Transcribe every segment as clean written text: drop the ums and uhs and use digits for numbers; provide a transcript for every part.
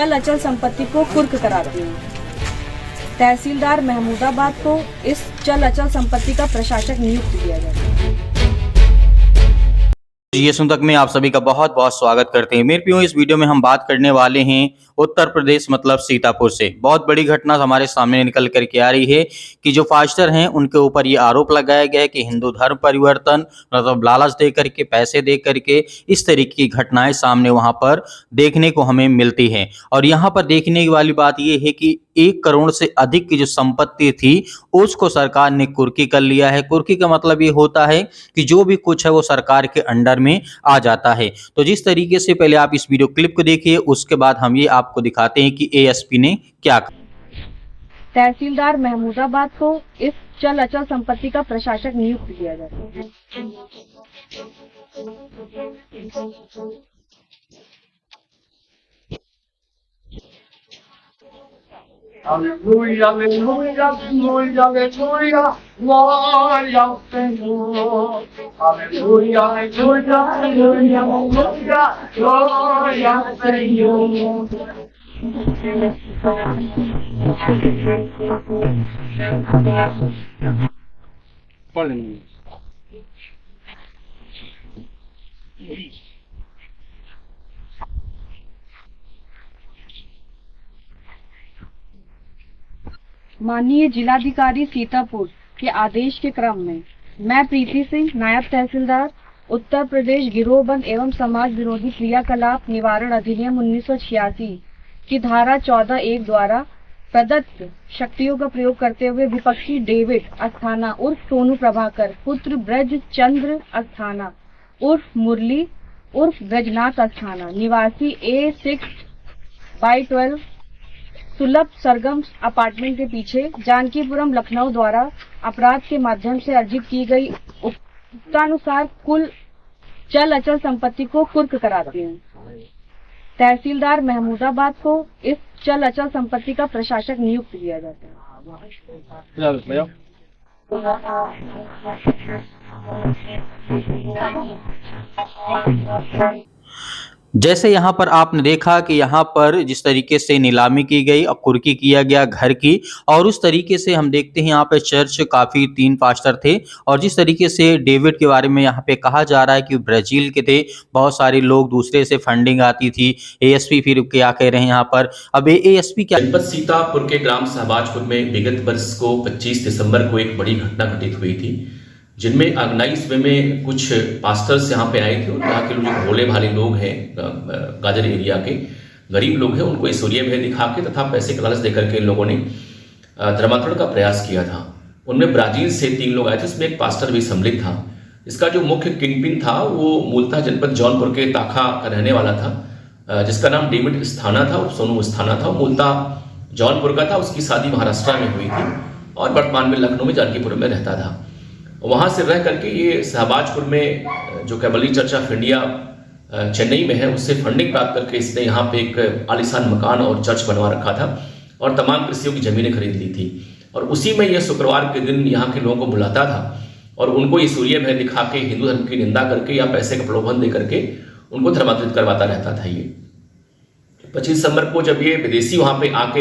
चल अचल संपत्ति को कुर्क कराती हूँ। तहसीलदार महमूदाबाद को इस चल अचल संपत्ति का प्रशासक नियुक्त किया जाता है। ये सुन तक में आप सभी का बहुत बहुत स्वागत करते हैं। मेरे प्रियो, इस वीडियो में हम बात करने वाले हैं उत्तर प्रदेश मतलब सीतापुर से। बहुत बड़ी घटना हमारे सामने निकल करके आ रही है कि जो फास्टर हैं उनके ऊपर ये आरोप लगाया गया है कि हिंदू धर्म परिवर्तन मतलब लालच दे करके, पैसे दे करके इस तरीके की घटनाएं सामने वहां पर देखने को हमें मिलती हैं। और यहाँ पर देखने वाली बात ये है कि 1 करोड़ से अधिक की जो संपत्ति थी उसको सरकार ने कुर्की कर लिया है। कुर्की का मतलब ये होता है कि जो भी कुछ है वो सरकार के अंडर में आ जाता है। तो जिस तरीके से, पहले आप इस वीडियो क्लिप को देखिए, उसके बाद हम ये आपको दिखाते हैं कि एएसपी ने क्या कहा। तहसीलदार महमूदाबाद को इस चल अचल संपत्ति का प्रशासक नियुक्त किया जाता है। Hallelujah, hallelujah, hallelujah, hallelujah, gloria al Señor. Hallelujah, hallelujah, hallelujah, hallelujah, gloria al Señor. माननीय जिलाधिकारी सीतापुर के आदेश के क्रम में मैं प्रीति सिंह, नायब तहसीलदार, उत्तर प्रदेश गिरोहबंद एवं समाज विरोधी क्रियाकलाप निवारण अधिनियम 1986 की धारा 14(1) द्वारा प्रदत्त शक्तियों का प्रयोग करते हुए विपक्षी डेविड अस्थाना उर्फ सोनू प्रभाकर पुत्र ब्रज चंद्र अस्थाना उर्फ मुरली उर्फ ब्रजनाथ अस्थाना निवासी A6/12 सुलभ सरगम अपार्टमेंट के पीछे जानकीपुरम लखनऊ द्वारा अपराध के माध्यम से अर्जित की गई उपयुक्तानुसार कुल चल अचल संपत्ति को कुर्क कराती हूँ। तहसीलदार महमूदाबाद को इस चल अचल संपत्ति का प्रशासक नियुक्त किया जाता है। जैसे यहाँ पर आपने देखा कि यहाँ पर जिस तरीके से नीलामी की गई और कुर्की किया गया घर की, और उस तरीके से हम देखते हैं यहाँ पे चर्च काफ़ी 3 पास्टर थे। और जिस तरीके से डेविड के बारे में यहाँ पे कहा जा रहा है कि ब्राज़ील के थे, बहुत सारे लोग दूसरे से फंडिंग आती थी। एएसपी फिर क्या कह रहे हैं यहाँ पर, अब एएसपी क्या। जनपद सीतापुर के ग्राम शाहबाजपुर में विगत वर्ष को 25 दिसंबर को एक बड़ी घटना घटित हुई थी, जिनमें ऑर्गेनाइज वे में कुछ पास्टर्स यहाँ पे आए थे और यहाँ के जो भोले भाले लोग हैं, गाजर एरिया के गरीब लोग हैं, उनको ईश्वरीय भय दिखा के तथा पैसे का लालच देकर के इन लोगों ने धर्मांतरण का प्रयास किया था। उनमें ब्राजील से 3 लोग आए थे, जिसमें एक पास्टर भी सम्मिलित था। इसका जो मुख्य किंगपिन था वो मूलतः जनपद जौनपुर के ताखा का रहने वाला था, जिसका नाम डेविड अस्थाना था और सोनू अस्थाना था। मूलतः जौनपुर का था, उसकी शादी महाराष्ट्र में हुई थी और वर्तमान में लखनऊ में जानकीपुर में रहता था। वहाँ से रह करके ये शाहबाजपुर में जो कैबली चर्च ऑफ इंडिया चेन्नई में है, उससे फंडिंग प्राप्त करके इसने यहाँ पे एक आलीशान मकान और चर्च बनवा रखा था और तमाम कृषियों की जमीनें खरीद ली थी। और उसी में यह शुक्रवार के दिन यहाँ के लोगों को बुलाता था और उनको ये सूर्य भय दिखा के हिंदू धर्म की निंदा करके या पैसे का प्रलोभन दे करके उनको धर्मांतरित करवाता रहता था। ये 25 दिसंबर को जब ये विदेशी वहाँ पे आके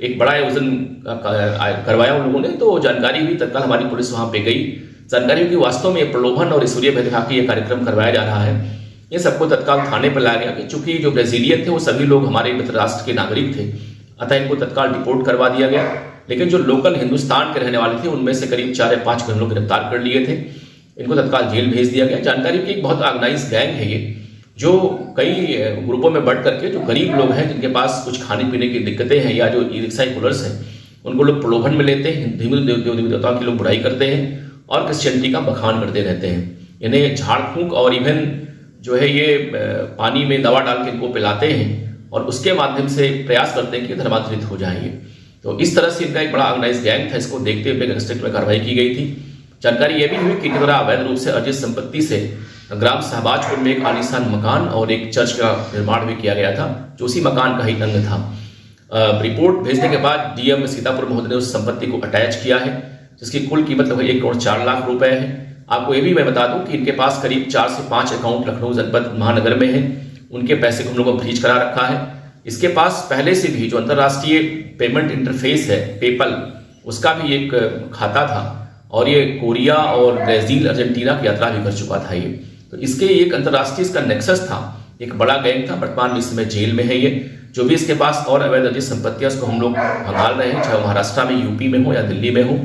एक बड़ा आयोजन करवाया उन लोगों ने, तो जानकारी हुई, तत्काल हमारी पुलिस वहाँ पे गई। जानकारी हुई कि वास्तव में प्रलोभन और सूर्य भय दिखा के ये कार्यक्रम करवाया जा रहा है। ये सबको तत्काल थाने पर लाया गया कि चूंकि जो ब्राजीलियन थे वो सभी लोग हमारे मित्र राष्ट्र के नागरिक थे, अतः इनको तत्काल डिपोर्ट करवा दिया गया। लेकिन जो लोकल हिंदुस्तान के रहने वाले थे उनमें से करीब 4 या 5 लोग गिरफ्तार कर लिए थे, इनको तत्काल जेल भेज दिया गया। जानकारी की एक बहुत ऑर्गेनाइज गैंग है ये, जो कई ग्रुपों में बढ़ करके जो गरीब लोग हैं, जिनके पास कुछ खाने पीने की दिक्कतें हैं या जो ई रिक्शा पुलर्स हैं, उनको लोग प्रलोभन में लेते हैं, हिंदू देवी देवताओं की लोग बुराई करते हैं और क्रिश्चियनिटी का बखान करते रहते हैं। इन्हें झाड़ फूंक और इवन जो है ये पानी में दवा डाल के इनको पिलाते हैं और उसके माध्यम से प्रयास करते हैं कि धर्मांतरित हो जाएंगे। तो इस तरह से इनका एक बड़ा ऑर्गेनाइज गैंग था। इसको देखते हुए डिस्ट्रिक्ट में कार्रवाई की गई थी। जानकारी यह भी हुई कि इनके द्वारा अवैध रूप से अर्जित संपत्ति से ग्राम शाहबाजपुर में एक आलीशान मकान और एक चर्च का निर्माण भी किया गया था, जो उसी मकान का ही अंग था। रिपोर्ट भेजने के बाद डीएम सीतापुर महोदय ने उस संपत्ति को अटैच किया है, जिसकी कुल कीमत लगभग 1 करोड़ 4 लाख रुपए है। आपको ये भी मैं बता दूं कि इनके पास करीब 4 से 5 अकाउंट लखनऊ जनपद महानगर में है। उनके पैसे को हम लोगों को फ्रीज करा रखा है। इसके पास पहले से भी जो अंतर्राष्ट्रीय पेमेंट इंटरफेस है पेपल, उसका भी एक खाता था और ये कोरिया और ब्राजील अर्जेंटीना की यात्रा भी कर चुका था ये। तो इसके एक अंतर्राष्ट्रीय इसका नेक्सस था, एक बड़ा गैंग था। वर्तमान में इसमें जेल में है ये। जो भी इसके पास और अवैध अर्जित संपत्तियां उसको हम लोग भगाल रहे हैं, चाहे महाराष्ट्र में, यूपी में हो या दिल्ली में हो,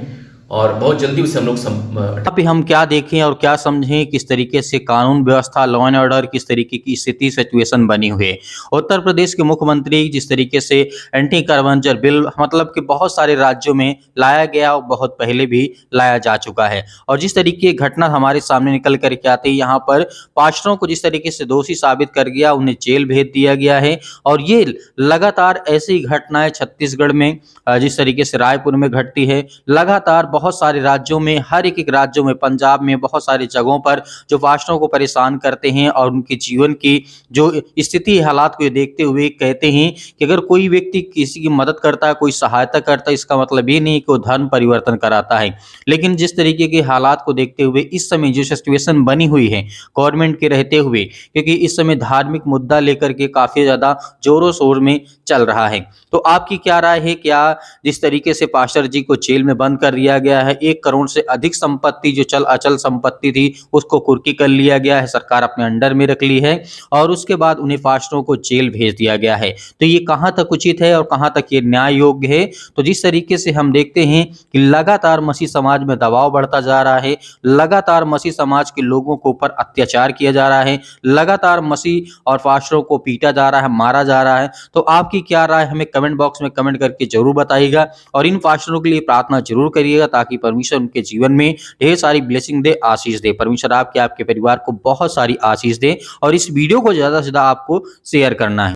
और बहुत जल्दी उसे हम लोग अभी हम क्या देखें और क्या समझें किस तरीके से कानून व्यवस्था, लॉ एंड ऑर्डर किस तरीके की स्थिति सिचुएशन बनी हुई है। उत्तर प्रदेश के मुख्यमंत्री जिस तरीके से एंटी कार्बेंचर बिल मतलब कि बहुत सारे राज्यों में लाया गया और बहुत पहले भी लाया जा चुका है, और जिस तरीके की घटना हमारे सामने निकल करके आते ही यहाँ पर पास्टरों को जिस तरीके से दोषी साबित कर गया, उन्हें जेल भेज दिया गया है। और ये लगातार ऐसी घटनाएं छत्तीसगढ़ में, जिस तरीके से रायपुर में घटती है, लगातार बहुत सारे राज्यों में, हर एक राज्यों में, पंजाब में बहुत सारी जगहों पर जो पास्टरों को परेशान करते हैं और उनके जीवन की जो स्थिति हालात को देखते हुए कहते हैं कि अगर कोई व्यक्ति किसी की मदद करता है, कोई सहायता करता है, इसका मतलब ये नहीं कि वो धर्म परिवर्तन कराता है। लेकिन जिस तरीके के हालात को देखते हुए इस समय जो सिचुएशन बनी हुई है गवर्नमेंट के रहते हुए, क्योंकि इस समय धार्मिक मुद्दा लेकर के काफी ज्यादा जोरों शोर में चल रहा है, तो आपकी क्या राय है? क्या जिस तरीके से पास्टर जी को जेल में बंद कर दिया गया है, 1 करोड़ से अधिक संपत्ति जो चल अचल संपत्ति थी उसको कुर्की कर लिया गया है, सरकार अपने अंडर में रख ली है, और उसके बाद उन्हें पास्टरों को जेल भेज दिया गया है, तो ये कहां तक उचित है और कहां तक ये न्याय योग्य है? तो जिस तरीके से हम देखते हैं कि लगातार मसीह समाज में दबाव बढ़ता जा रहा है, लगातार मसीह समाज के लोगों के ऊपर अत्याचार किया जा रहा है, लगातार मसीह और पास्टरों को पीटा जा रहा है, मारा जा रहा है, तो आपकी क्या राय? हमें कमेंट बॉक्स में कमेंट करके जरूर बताइएगा और इन पास्टरों के लिए प्रार्थना जरूर करिएगा ताकि परमेश्वर उनके जीवन में ढेर सारी ब्लेसिंग दे, आशीष दे। परमेश्वर आपके परिवार को बहुत सारी आशीष दे और इस वीडियो को ज्यादा से ज्यादा आपको शेयर करना है।